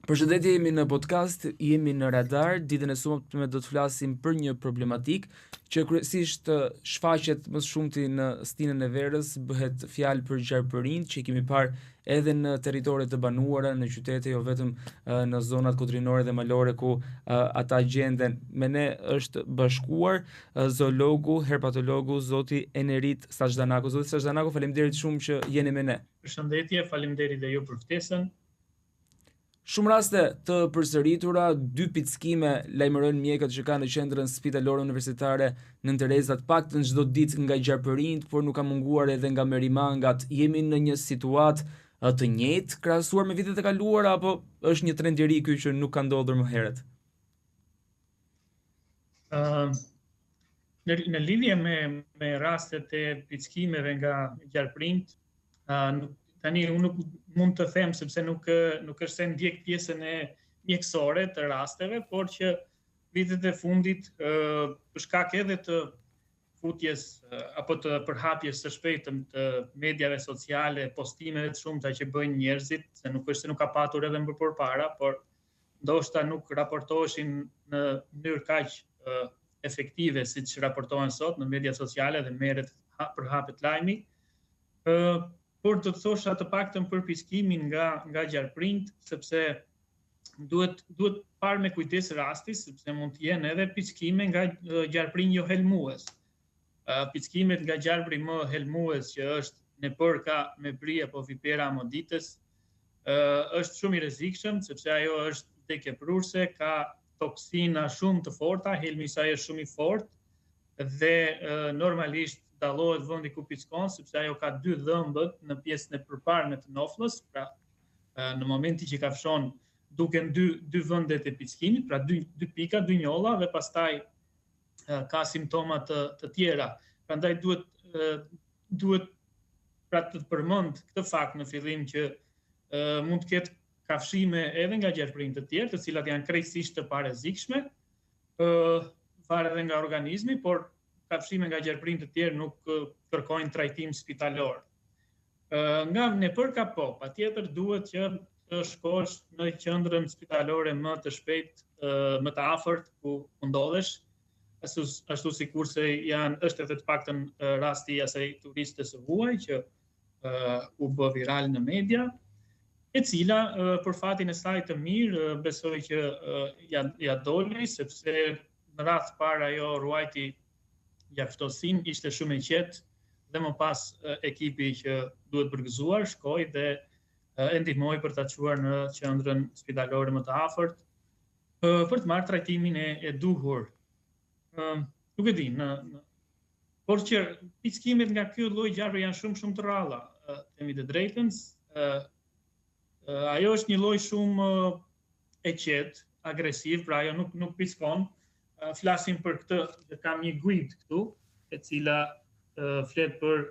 Përshëndetje, jemi në podcast, jemi në Radar. Ditën e sotme do të flasim për një problematik që kryesisht shfaqet më shumti në stinën e verës, bëhet fjalë për gjarpërinë që kemi parë edhe në territoret të banuara, në qytete, jo vetëm në zonat kutrinore dhe malore ku ata gjenden. Me ne është bashkuar zoologu, herpetologu, zoti Enerit Saqdanaku. Zoti Saqdanaku, faleminderit shumë që jeni me ne. Përshëndetje, faleminderit dhe ju për ftesën. Shumë raste të përsëritura, 2 pickime lajmërojnë mjekët që kanë në qendrën spitalore universitare Nën Tereza, të paktën çdo ditë nga gjarpërinjt, por nuk ka munguar edhe nga merimangat. Jemi në një situatë të njëjtë krahasuar me vitet e kaluara apo është një trend i ri ky që nuk ka ndodhur më herët? Në lidhje me rastet e pickimeve nga gjarpërinjt, tani unë nuk mund të them sepse nuk është se ndjek pjesën e mjekësore të rasteve, por që vitet e fundit për shkak edhe të futjes apo të përhapjes së shpejtë të mediave sociale, postimeve të shumta që bëjnë njerëzit, se nuk është se nuk ka patur edhe më përpara, por ndoshta nuk raportoheshin në mënyrë kaq efektive siç raportohen sot në mediat sociale dhe merret përhapet lajmi. Por do të thosha të paktën për pickimin nga gjarpërinjt, sepse duhet parë me kujdes rasti, sepse mund të jenë edhe pickime nga gjarpërinj jo helmues. Pickimet nga gjarpëri më helmues, që është nepërka, mebri apo vipera amodites, është shumë i rrezikshëm, sepse ajo është vdekje prurse, ka toksina shumë të forta, helmi i saj është shumë i fortë dhe normalisht dallohet vendi ku pickon, sepse ajo ka 2 dhëmbët në pjesën e përparme të noflës, pra në momentin që kafshon duken 2 vendet e pickimit, pra 2 pika, 2 njolla dhe pastaj ka simptoma të tjera. Prandaj duhet pra të përmend këtë fakt në fillim që mund të ketë kafshime edhe nga gjarpërinj të tjerë, të cilat janë krejtësisht të parezikshme, varet edhe nga organizmi, por kafshime nga gjarpërinj të tjerë nuk kërkojnë trajtim spitalor. Nga nepërka po, patjetër duhet që të shkosh në qendrën spitalore më të shpejt, më të afërt ku ndodhesh, ashtu sikurse është edhe të paktën rasti i asaj turiste së huaj që u bë viral në media, e cila për fatin e saj të mirë besoj që ja doli, sepse në rast parë ajo ruajti mjaftosin, ishte shumë e qetë dhe më pas ekipi që duhet përgëzuar shkoi dhe e ndihmoi për ta çuar në qendrën spitalore më të afërt për të marrë trajtimin e duhur. Nuk e di, por që pickimet nga ky lloj gjarpëri janë shumë të rralla, themi të drejtën. Ajo është një lloj shumë e qetë, agresiv, pra ajo nuk pickon. Flasim për këtë, dhe kam një guid këtu, e cila flet për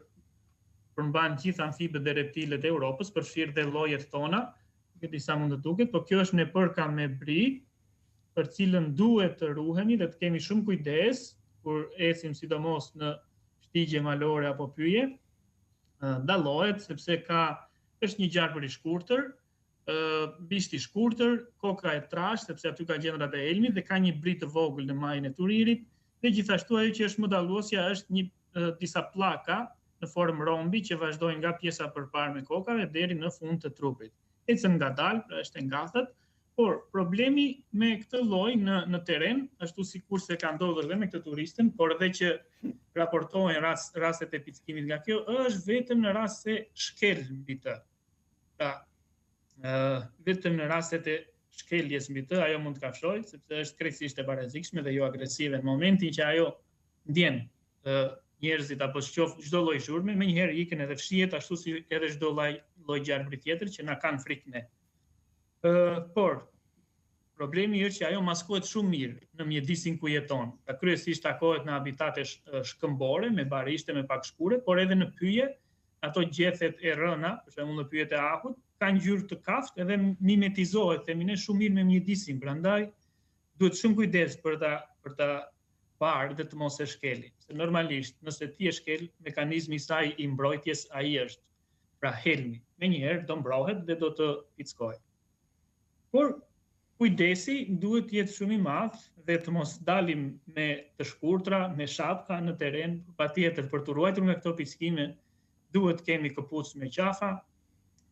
përmban gjithë amfibët dhe reptilet e Europës, përfshirë dhe llojet tona, që disa mund të duket, por kjo është nepërka mebri, për cilën duhet të ruhemi dhe të kemi shumë kujdes kur ecim sidomos në shtigje malore apo pyje. Dallohet sepse është një gjarpër i shkurtër, bishti i shkurtër, koka e trashë, sepse aty ka gjendrat e helmit dhe ka një brit të vogël në majën e turirit, dhe gjithashtu ajo që është më dalluesja është disa pllaka në formë rombi që vazhdojnë nga pjesa përparme e kokave deri në fund të trupit. Ecën ngadalë, pra është e ngatët, por problemi me këtë lloj në teren, ashtu sikurse ka ndodhur dhe me këtë turistën, por edhe që raportohen rastet e pickimit nga kjo, është vetëm në rast se shkel mbi të. Pra, vetëm në rastet e shkeljes mbi të, ajo mund të kafshojë, sepse është krejtësisht e parezikshme dhe jo agresive. Në momentin që ajo ndjen njerëzit apo çdo lloj zhurme, menjëherë ikën edhe fshihet, ashtu si edhe çdo lloj gjarpëri tjetër që na kanë frikë ne. Por problemi është që ajo maskohet shumë mirë në mjedisin ku jeton. Pra kryesisht takohet në habitate shkëmbore, me barishte, me pak shkure, por edhe në pyje, ato gjethet e rëna, për shembull në pyjet e ahut, ka ngjyrë të kaftë edhe mimetizohet, themi ne, shumë mirë me mjedisin. Prandaj duhet shumë kujdes për ta parë dhe të mos e shkeli. Se normalisht, nëse ti e shkel, mekanizmi i saj i mbrojtjes ai është, pra helmi. Menjëherë do mbrohet dhe do të pickojë. Por kujdesi duhet të jetë shumë i madh dhe të mos dalim me të shkurtra, me shapka në teren, patjetër për të ruajtur nga këto pickime duhet kemi këpucë me qafa,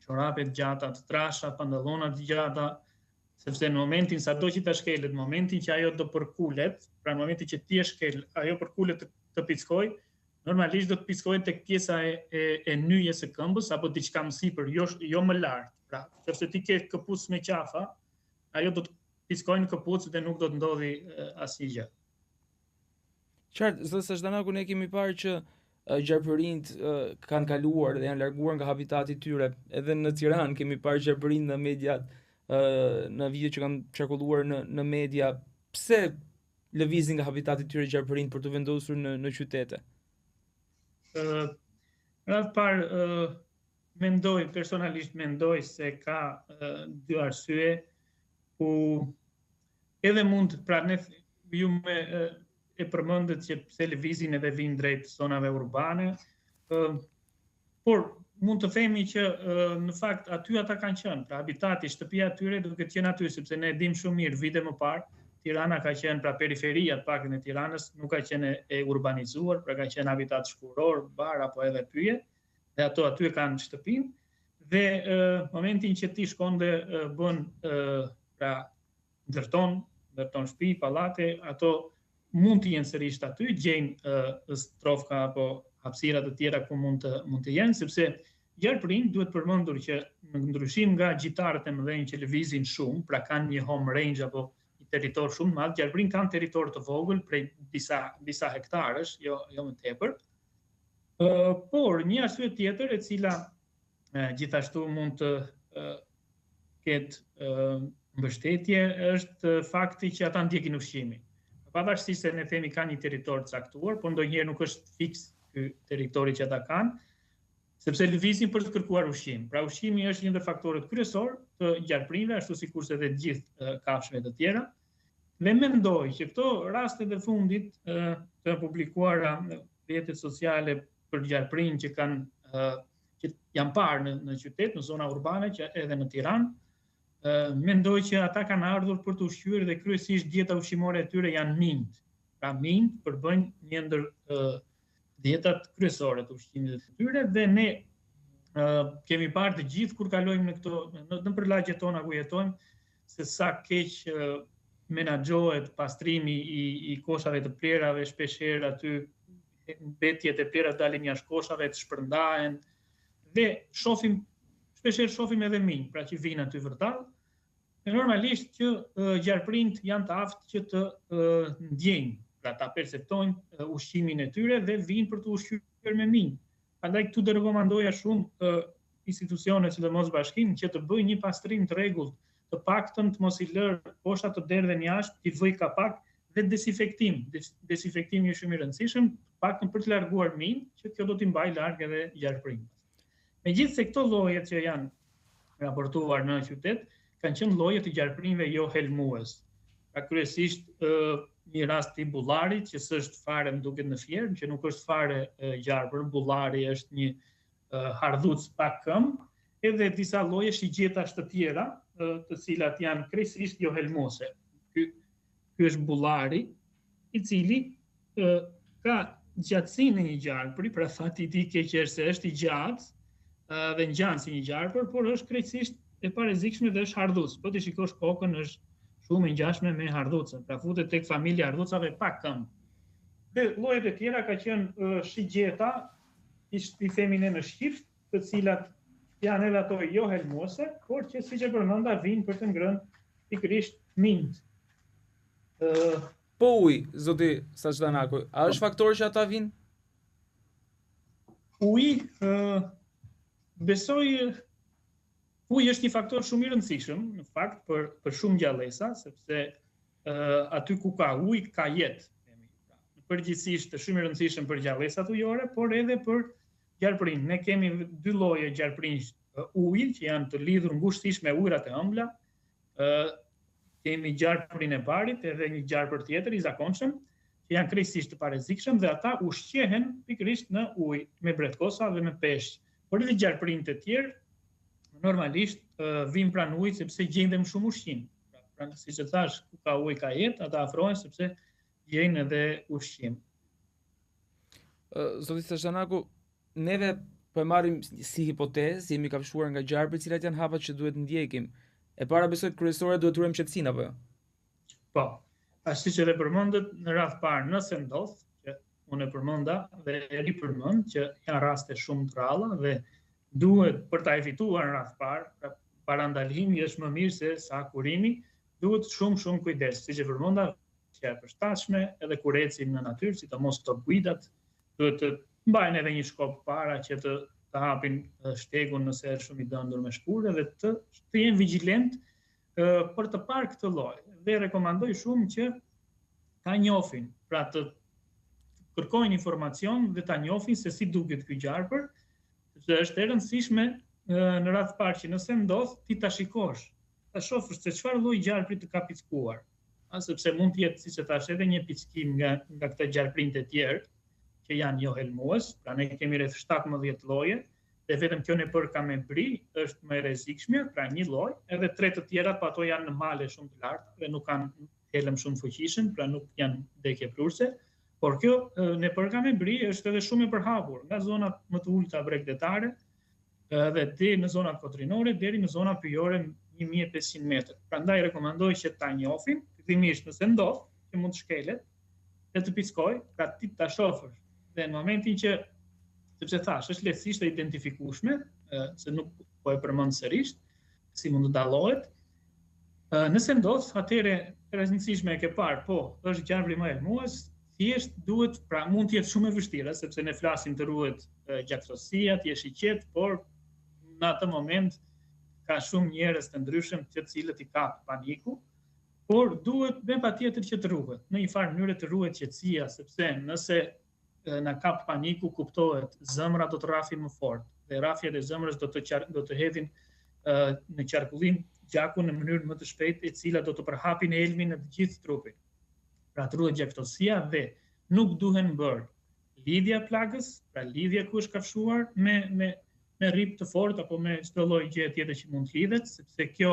çorape të gjata, të trasha, pantallona të gjata, sepse në momentin sado që ta shkelet, në momentin që ajo do përkulet, pra në momentin që ti e shkel, ajo përkulet të pickoj, normalisht do të pickohet tek pjesa e nyjes së këmbës apo diçka më sipër, jo më lart. Pra, nëse ti ke këpucë me qafa, ajo do të pickojë në këpucë dhe nuk do të ndodhi asnjë gjë. Qartë, zë Sashdanaku, ne kemi parë që gjarpërinjt kanë kaluar dhe janë larguar nga habitati i tyre. Edhe në Tiranë kemi parë gjarpërinj në mediat, në video që kanë qarkulluar në media. Pse lëvizin nga habitati i tyre gjarpërinjt për të vendosur në qytete? Radh parë personalisht mendoj se ka dy arsye ku edhe mund, pra ne ju e përmendet që pse lëvizin edhe vinë drejt zonave urbane, por mund të themi që në fakt aty ata kanë qenë, pra habitati, shtëpia e tyre duke qenë aty, sepse ne e dim shumë mirë vite më parë, Tirana ka qenë, pra periferia të pakën e Tiranës nuk ka qenë e urbanizuar, pra ka qenë habitat shkuror, bar apo edhe pyje, dhe ato aty kanë shtëpinë, dhe momentin që ti shkon dhe bën, pra ndërton shtëpi, pallate, ato mund të jenë sërish aty, gjejnë strofka apo hapësira të tjera ku mund të jenë, sepse gjarpërinjt duhet përmendur që në ndryshim nga gjitarët e mëdhenj që lëvizin shumë, pra kanë një home range apo një territor shumë madh, gjarpërinjt kanë territor të vogël prej disa hektarësh, jo më tepër. Por një arsye tjetër e cila gjithashtu mund të ketë mbështetje është fakti që ata ndjekin ushqimin. Pavarësisht se ne themi kanë një territor të caktuar, por ndonjëherë nuk është fiks ky territori që ata kanë, sepse lëvizin për të kërkuar ushqim. Pra ushqimi është një ndër faktorët kryesor të gjarpërinjve, ashtu sikurse edhe të gjithë kafshëve të tjera. Dhe mendoj që këto rastet e fundit të publikuara në rrjetet sociale për gjarpërinj që janë parë në qytet, në zona urbane, që edhe në Tiranë, mendoj që ata kanë ardhur për të ushqyer dhe kryesisht dieta ushqimore e tyre janë mint. Pra mint përbëjnë një ndër dietat kryesore të ushqimit të tyre dhe ne kemi parë të gjithë kur kalojmë në përlagjet tona ku jetojmë se sa keq menaxhohet pastrimi i koshave të plerave, shpeshherë aty mbetjet e plera dalin jashtë koshave, të shpërndahen dhe shpeshherë shohim edhe minj, pra që vinë aty vërtet. Normalisht që gjarpërinjt janë të aftë që të ndjejnë, pra ta perceptojnë ushqimin e tyre dhe vinë për të ushqyer me minj. Prandaj këtu do rekomandoja shumë institucionet, sidomos bashkinë, që të bëjnë një pastrim të rregullt, të paktën të mos i lërë koshat të derdhen jashtë, t'i vëj kapak dhe desinfektim. Desinfektimi është shumë i rëndësishëm, paktën për të larguar minj, që kjo do t'i mbajë larg edhe gjarpërinjt. Megjithse këto llojet që janë raportuar në qytet kanë qenë lloje të gjarpërinjve jo helmues. Pra kryesisht një rast i bullarit, që s'është fare më duket në Fier, që nuk është fare gjarpër, bullari është një hardhuc pa këmbë, edhe disa lloje shigjetash të tjera, të cilat janë krejtësisht jo helmuese. Ky është bullari, i cili ka gjatësinë e një gjarpëri, pra fati i tij keq është se është i gjatë dhe ngjan si një gjarpër, por është krejtësisht e parezikshme dhe është hardhuc. Po ti shikosh kokën është shumë e ngjashme me hardhucën, pra futet tek familja hardhucave pa këmbë. Dhe llojet e tjera ka qenë shigjeta, i themi ne në shqift, të cilat janë edhe ato jo helmuese, por që siç e përmenda vinë për të ngrënë pikërisht minjt. Po zoti Sashdanaku, a është faktor që ata vinë? Uji është një faktor shumë i rëndësishëm, në fakt, për shumë gjallësa, sepse aty ku ka ujë, ka jetë. Përgjithsisht është shumë i rëndësishëm për gjallësat ujore, por edhe për gjarpërinj. Ne kemi dy lloje gjarpërinj uji, që janë të lidhur ngushtisht me ujërat e ëmbla. Kemi gjarpërin e barit, edhe një gjarpër tjetër i zakonshëm, që janë krejtësisht të parezikshëm dhe ata ushqehen pikërisht në ujë, me bretkosa dhe me peshq. Por edhe gjarpërinjt e tjerë, normalisht vim pranë ujit sepse gjejnë më shumë ushqim. Pra, siç e thash, ku ka ujë ka jetë, ata afrohen sepse gjejnë edhe ushqim. Zoti Stashanaku, neve po e marrim si hipotezë, jemi kafshuar nga gjarprit, cilat janë hapat që duhet ndjekim. E para besoj kryesore duhet urojmë qetësinë apo jo? Po. Ashtu që edhe përmendet në radh parë, nëse ndodh, që unë e përmenda dhe e ripërmend që janë raste shumë të rralla dhe duhet për ta evituar në radh parë, parandalimi është më mirë se sa kurimi, duhet shumë kujdes, siç e përmenda, që e përshtatshme edhe kur ecin në natyrë, sidomos këto guidat, duhet të mbajnë edhe një shkop para që të hapin shtegun nëse është shumë i dëndur me shkure dhe të jenë vigjilent për të parë këtë lloj. Dhe rekomandoj shumë që ta njohin, pra të kërkojnë informacion dhe ta njohin se si duket ky gjarpër, sepse është e rëndësishme në radh parë që nëse ndodh ti ta shikosh, ta shohësh se çfarë lloj gjarpri të ka pickuar, sepse mund të jetë, siç e thash, edhe një pickim nga këto gjarprinjt e tjerë që janë jo helmues, pra ne kemi rreth 17 lloje, dhe vetëm kjo nepër ka me bri është më e rrezikshme, pra një lloj, edhe 3 të tjerat po ato janë në male shumë të larta dhe nuk kanë helm shumë fuqishëm, pra nuk janë dekje prurse, por kjo nepër ka me bri është edhe shumë e përhapur nga zonat më të ulta bregdetare dhe deri në zonat kotrinore deri në zonat pyjore 1500 metra. Prandaj rekomandoj që ta njohin, fillimisht nëse ndodh që mund të shkelet dhe të pickoj, pra ti ta shohësh. Dhe në momentin që, sepse thash, është lehtësisht e identifikueshme, se nuk po e përmend sërish, si mund të dallohet. Nëse ndodh, atëherë e rëndësishme e ke parë, po, është gjarpri më helmues, thjesht duhet, pra mund të jetë shumë e vështirë, sepse ne flasim të ruhet gjaktësia, të jesh i qetë, por në atë moment ka shumë njerëz të ndryshëm të cilët i kap paniku, por duhet me patjetër që të ruhet. Në një farë mënyrë të ruhet qetësia, sepse nëse na kap paniku, kuptohet, zëmra do të rrafin më fort, dhe rrafjet e zëmrës do të hedhin në qarkullim gjakun në mënyrë më të shpejtë, e cila do të përhapin helmin në të gjithë trupin. Pra të ruhet gjaktësia dhe nuk duhen bërë lidhja plagës, pra lidhja ku është kafshuar me rrip të fortë apo me çdo lloj gjë tjetër që mund të lidhet, sepse kjo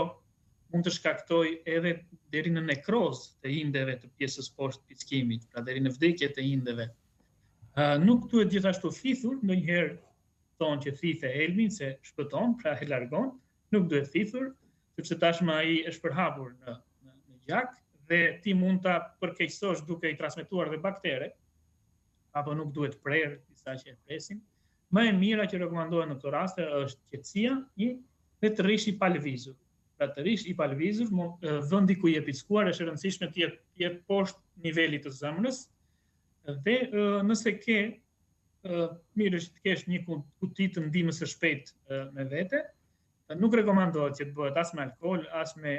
mund të shkaktoj edhe deri në nekroz të indeve të pjesës poshtë pickimit, pra deri në vdekje të indeve. Nuk duhet gjithashtu thithur, ndonjëherë thonë që thithe helmin se shpëton, pra e largon, nuk duhet thithur, sepse tashmë ai është përhapur në gjak dhe ti mund ta përkeqësosh duke i transmetuar dhe baktere, apo nuk duhet prerë disa që e presin. Më e mira që rekomandohet në këto raste është qetësia dhe të rish i palëvizur. Pra të rish i palëvizur, vendi ku je pickuar është e rëndësishme të jetë poshtë nivelit të zëmrës, dhe nëse ke, mirë është të kesh një kuti të ndihmës së shpejtë me vete, nuk rekomandohet që të bëhet as me alkool, as me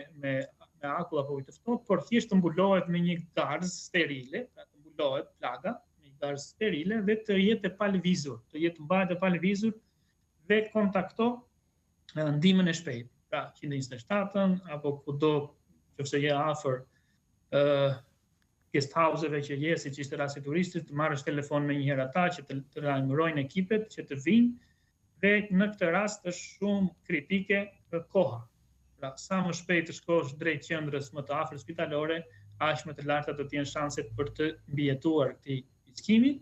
akull apo ujë të ftohtë, por thjesht të mbulohet me një garzë sterile, pra të mbulohet plaga me një garzë sterile dhe të jetë e palëvizur, të jetë mbahet e palëvizur dhe kontakto ndihmën e shpejtë. Pra 127-ën apo kudo nëse je afër guest house-eve që je, siç ishte rasti turistit, të marrësh telefon me njëherë ata që të lajmërojnë ekipet që të vinë, dhe në këtë rast është shumë kritike koha. Pra sa më shpejt të shkosh drejt qendrës më të afër spitalore, aq më të larta do të jenë shanset për të mbijetuar këtij pickimi.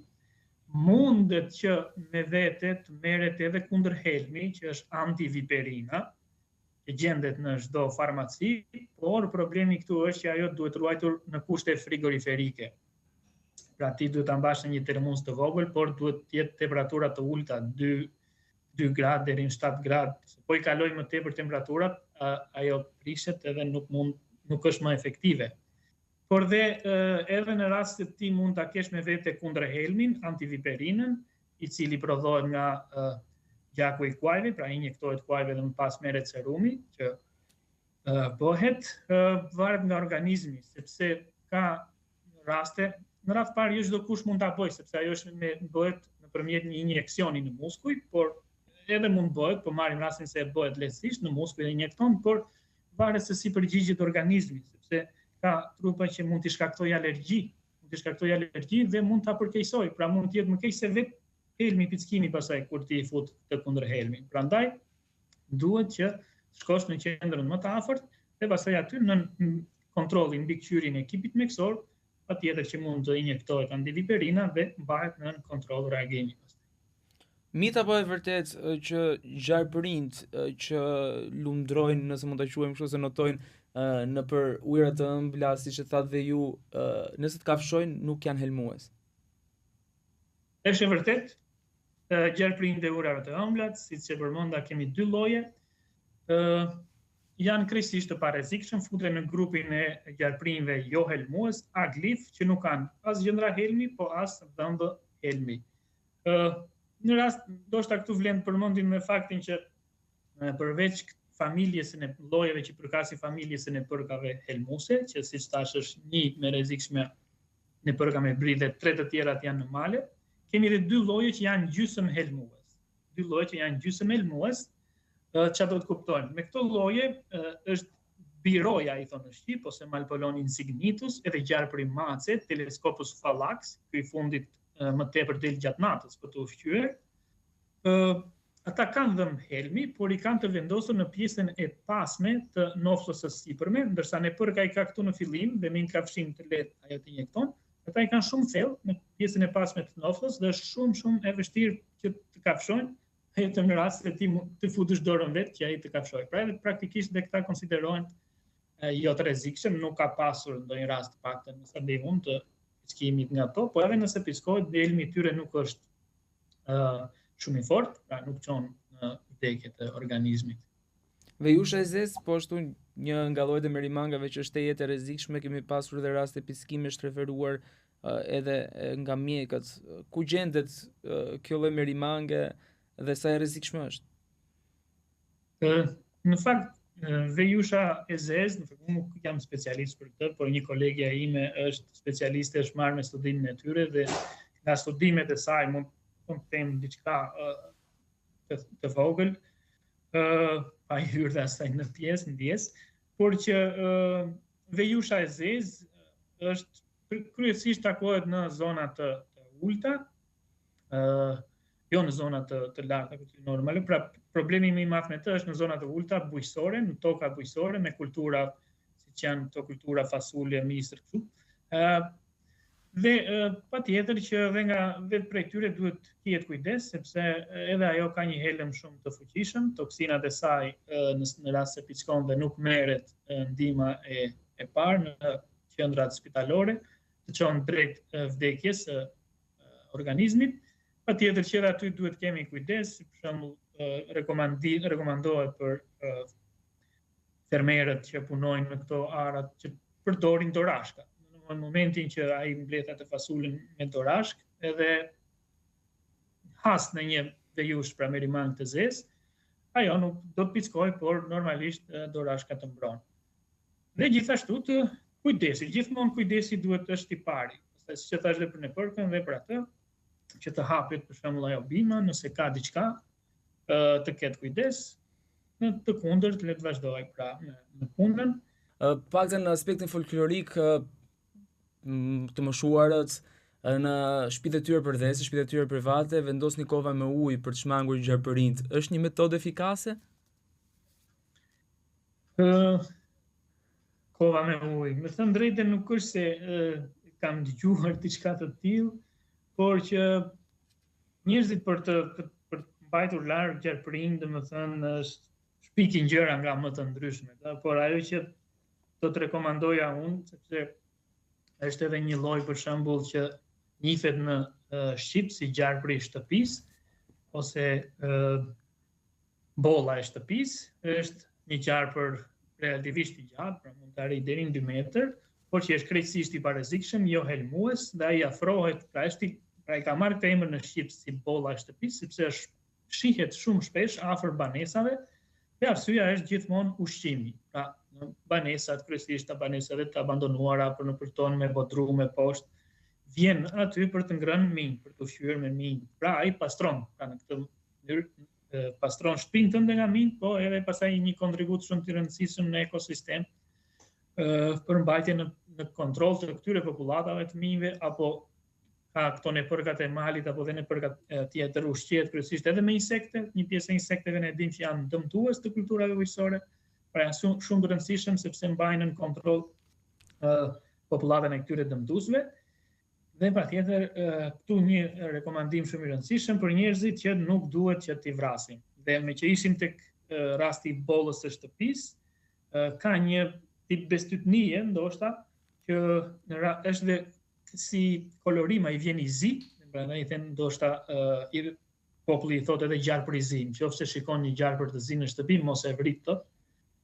Mundet që me vete të merret edhe kundër helmi, që është antiviperina, që gjendet në çdo farmaci, por problemi këtu është që ajo duhet ruajtur në kushte frigoriferike. Pra ti duhet ta mbash në një termos të vogël, por duhet të jetë temperatura të ulta, 2 gradë deri në 7 gradë. Po i kaloj më tepër temperaturat, ajo prishet edhe nuk është më efektive. Por dhe edhe në rast se ti mund ta kesh me vete kundër helmin, antiviperinën, i cili prodhohet nga gjaku i kuajve, pra injektohet kuajve dhe më pas merret serumi që bëhet, varet nga organizmi, sepse ka raste, në radh parë jo çdo kush mund ta bëjë, sepse ajo bëhet nëpërmjet një injeksioni në muskuj, por edhe mund bëhet, po marrim rastin se bëhet lehtësisht në muskuj dhe injekton, por varet se si përgjigjet organizmi, sepse ka trupa që mund t'i shkaktojë alergji, dhe mund ta përkeqësojë, pra mund të jetë më keq se vetë helmi pickimi pasaj kur ti i fut të kundër helmin. Prandaj duhet që shkosh në qendrën më të afërt dhe pastaj aty në kontrollin mbikëqyrjen e ekipit mjekësor, patjetër që mund të injektohet antiviperina dhe mbahet në kontroll reagimi. Mit apo e vërtet që gjarpërinjt që lundrojnë, nëse mund ta quajmë kështu, se notojnë në për ujëra të ëmbla, siç e thatë dhe ju, nëse të kafshojnë nuk janë helmues? Është e vërtet, gjarpërinjt e ujërave të ëmbla, siç e përmenda, kemi dy lloje. Janë krejtësisht të parezikshëm, futen në grupin e gjarpërinjve jo helmues, aglif, që nuk kanë as gjëndra helmi, po as dhëmbë helmi. Në rast, ndoshta këtu vlen përmendim me faktin që përveç familjes së llojeve që përkasin familjes së nepërkave helmuese, që siç thash është një me rrezikshme nepërka me bri dhe 3 të tjerat janë normale, kemi edhe 2 lloje që janë gjysmë helmues. 2 lloje që janë gjysmë helmues, çfarë do të kuptojmë? Me këto lloje është biroja, i thonë në shqip, ose Malpolon insignitus, edhe gjarpëri mace, Telescopus fallax, ky i fundit më tepër del gjatë natës për të ushqyer. Ata kanë dhëmbë helmi, por i kanë të vendosur në pjesën e pasme të noflës së sipërme, ndërsa nepërka i ka këtu në fillim dhe me një kafshim të lehtë ajo të injekton. Ata i kanë shumë thellë në pjesën e pasme të noflës dhe është shumë e vështirë që të kafshojnë, vetëm në rast se ti të futësh dorën vetë që ai të kafshojë. Pra edhe praktikisht dhe këta konsiderohen jo të rrezikshëm, nuk ka pasur ndonjë rast të paktën nëse ndej mund të piskimit nga to, po edhe nëse piskohet, dhe helmi i tyre nuk është shumë i fortë, pra nuk çon në vdekje të organizmit. Vejusha e zezë, po ashtu një nga llojet e merimangave që është e rrezikshme, kemi pasur edhe raste piskimesh të referuar edhe nga mjekët. Ku gjendet kjo lloj merimange dhe sa e rrezikshme është? Në fakt, vejusha e zezë, në fakt nuk jam specialist për këtë, por një kolegja ime është specialiste, është marrë me studimin e tyre dhe nga studimet e saj mund të them diçka të vogël, pa i hyrë dhe asaj në pjesë, por që vejusha e zezë është kryesisht takohet në zona të ulta, jo në zona të larta, normale. Pra problemi më i madh me të është në zona të ulta bujqësore, në toka bujqësore me kultura siç janë këto kultura fasule, misër këtu. Dhe patjetër që edhe nga vetë prej tyre duhet ketë kujdes, sepse edhe ajo ka një helm shumë të fuqishëm, toksinat e saj në rast se piskon dhe nuk merret ndihma e parë në qendrat spitalore, të çon drejt vdekjes së organizmit. Patjetër që edhe aty duhet kemi kujdes, për shembull rekomandohet për fermerët që punojnë në këto arat që përdorin dorashka. Në momentin që ai mbledh atë fasulën me dorashk, edhe has në një vejush pra merimang të zezë, ajo nuk do të pickojë, por normalisht dorashka të mbron. Dhe gjithashtu të kujdesi, gjithmonë kujdesi duhet të është i pari. Pastaj siç e thash edhe për nepërkën dhe për atë, që të hapet për shembull ajo bima, nëse ka diçka, të ketë kujdes, në të kundërt le të vazhdoj pra në punën. Paktën në aspektin folklorik, të moshuarët në shtëpitë e tyre përdhese, shtëpitë e tyre private, vendosni kova me ujë për të shmangur gjarpërinjt. Është një metodë efikase? Kova me ujë. Me thënë drejtën nuk është se kam dëgjuar diçka të tillë, por që njerëzit për të mbajtur larg gjarpërinj, domethënë shpikin gjëra nga më të ndryshme, por ajo që do të rekomandoja unë, sepse është edhe një lloj për shembull që njihet në Shqip si gjarpëri i shtëpisë ose bolla e shtëpisë, është një gjarpër relativisht i gjatë, pra mund të arrijë deri në 2 metër, por që është krejtësisht i parezikshëm, jo helmues, dhe ai afrohet, pra i ka marrë këtë emër në Shqip si bolla e shtëpisë, sepse shihet shumë shpesh afër banesave, dhe arsyeja është gjithmonë ushqimi. Pra në banesat, kryesisht banesat të abandonuara për në përton me bodrume poshtë, vjen aty për të ngrënë minj, për të ushqyer me minj. Pra ai pastron, pra në këtë mënyrë pastron shtëpinë tënde nga minj, po edhe pastaj një kontribut shumë të rëndësishëm në ekosistem për mbajtje në kontroll të këtyre popullatave të minjve, apo ka këto nepërkat e malit apo dhe nepërkat tjetër ushqehet kryesisht edhe me insekte. Një pjesë e insekteve ne dim që janë dëmtues të kulturave ujësore, pra janë shumë të rëndësishëm sepse mbajnë në kontroll popullatën e këtyre dëmtuesve. Dhe patjetër këtu një rekomandim shumë i rëndësishëm për njerëzit që nuk duhet që t'i vrasin. Dhe me që ishim tek rasti i bollës së shtëpisë, ka një tip bestytnie ndoshta që është dhe si kolorima i vjen i zi, prandaj i thënë ndoshta populli i thotë edhe gjarpër i zi. Nëse shikon një gjarpër të zi në shtëpi, mos e vrit tot,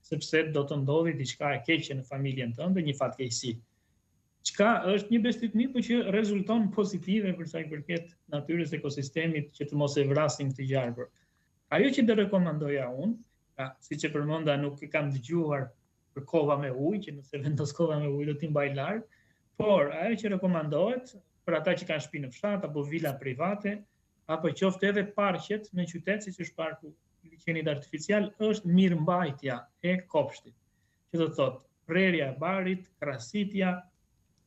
sepse do të ndodhi diçka e keqe në familjen tënde, një fatkeqësi. Çka është një bestytni, por që rezulton pozitive për sa i përket natyrës, ekosistemit, që të mos e vrasin këtë gjarpër. Ajo që do rekomandoja unë, siç e përmenda, nuk e kam dëgjuar për kova me ujë, që nëse vendos kova me ujë do t'i mbaj larg, por ajo që rekomandohet për ata që kanë shtëpi në fshat apo vila private, apo qoftë edhe parqet në qytet, siç është parku i liçenit artificial, është mirëmbajtja e kopshtit. Që do të thotë prerja e barit, krasitja,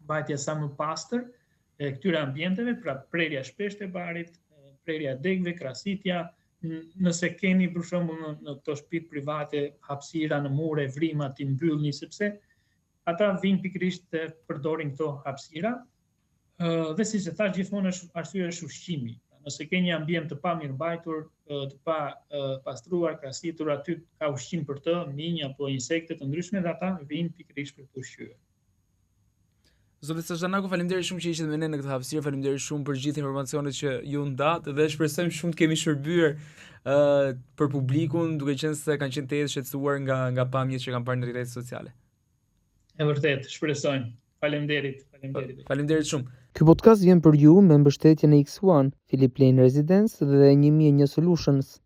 mbajtja sa më pastër e këtyre ambienteve, pra prerja shpeshtë e barit, prerja e degëve, krasitja. Nëse keni për shembull në këto shtëpi private hapësira në mure, vrima, ti mbyllni, sepse ata vinë pikërisht të përdorin këto hapësira. Dhe siç e thash, gjithmonë arsyeja është ushqimi. Nëse ke një ambient të pamirëmbajtur, të pa pastruar, krasitur, aty ka ushqim për të, minj apo insekte të ndryshme, dhe ata vinë pikërisht për të ushqyer. Zoti Sazhanaku, faleminderit shumë që ishit me ne në këtë hapësirë, faleminderit shumë për gjithë informacionet që ju ndat, dhe shpresojmë shumë të kemi shërbyer për publikun, duke qenë se kanë qenë të shqetësuar nga pamjet që kanë parë në rrjetet sociale. E vërtet, shpresojmë. Faleminderit. Faleminderit shumë. Ky podcast vjen për ju me mbështetjen e X1, Philip Lane Residence dhe 1001 Solutions.